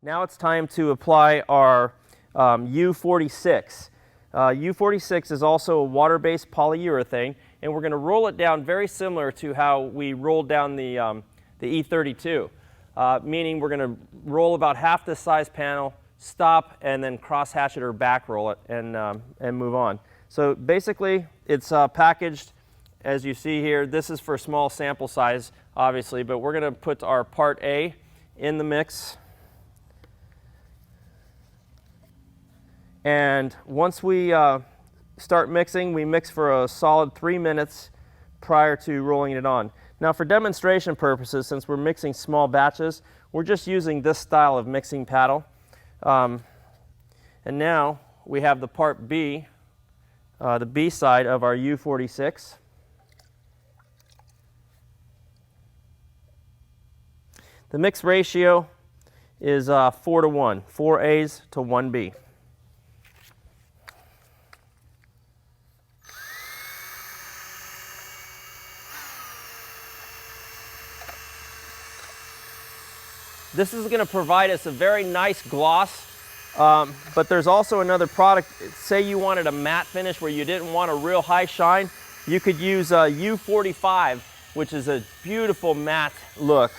Now it's time to apply our U46. U46 is also a water-based polyurethane, and we're going to roll it down very similar to how we rolled down the E32, meaning we're going to roll about half this size panel, stop, and then cross-hatch it or back roll it and move on. So basically it's packaged as you see here. This is for small sample size, obviously, but we're going to put our part A in the mix. And once we start mixing, we mix for a solid 3 minutes prior to rolling it on. Now for demonstration purposes, since we're mixing small batches, we're just using this style of mixing paddle. And now we have the part B, the B side of our U46. The mix ratio is 4 to 1, 4 A's to 1 B. This is going to provide us a very nice gloss, but there's also another product. Say you wanted a matte finish where you didn't want a real high shine, you could use U45, which is a beautiful matte look.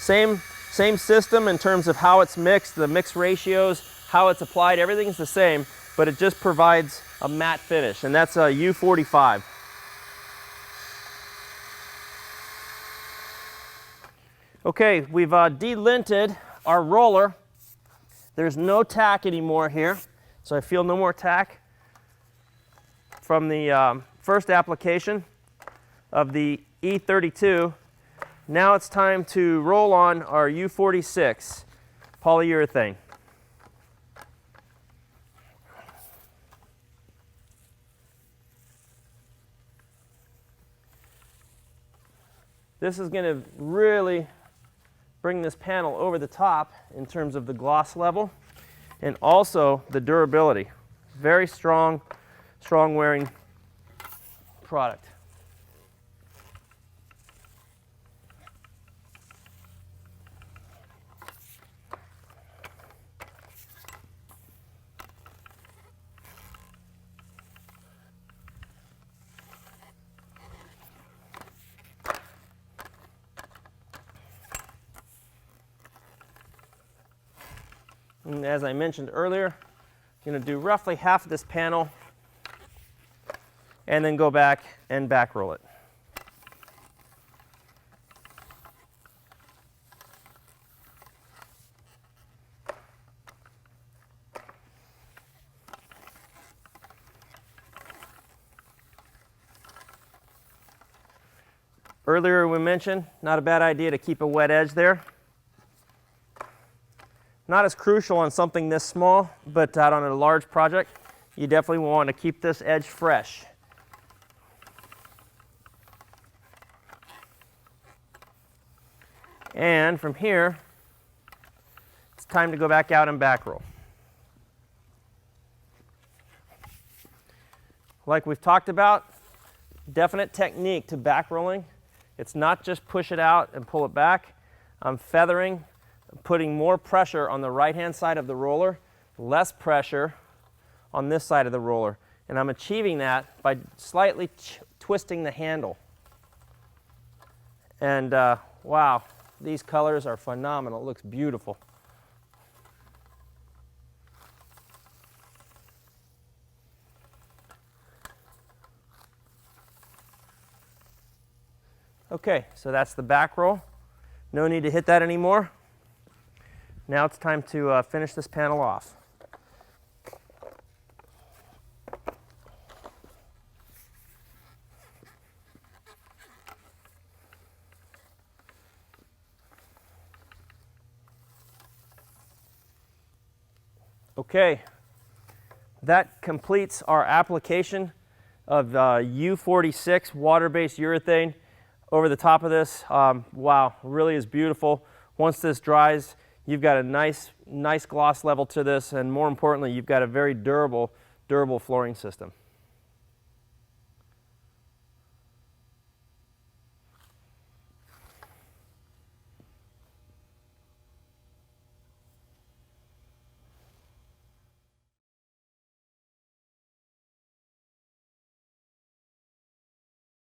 Same system in terms of how it's mixed, the mix ratios, how it's applied, everything's the same, but it just provides a matte finish, and that's a U45. Okay, we've delinted our roller. There's no tack anymore here, so I feel no more tack from the first application of the E32. Now it's time to roll on our U46 polyurethane. This is going to really bring this panel over the top in terms of the gloss level and also the durability. Very strong wearing product. And as I mentioned earlier, I'm going to do roughly half of this panel and then go back and back roll it. Earlier we mentioned not a bad idea to keep a wet edge there. Not as crucial on something this small, but out on a large project, you definitely want to keep this edge fresh. And from here, it's time to go back out and back roll. Like we've talked about, definite technique to back rolling. It's not just push it out and pull it back. I'm feathering, putting more pressure on the right-hand side of the roller, less pressure on this side of the roller. And I'm achieving that by slightly twisting the handle. And wow, these colors are phenomenal. It looks beautiful. Okay, so that's the back roll. No need to hit that anymore. Now it's time to finish this panel off. Okay, that completes our application of U46 water-based urethane over the top of this. Wow, really is beautiful. Once this dries, you've got a nice gloss level to this, and more importantly, you've got a very durable flooring system.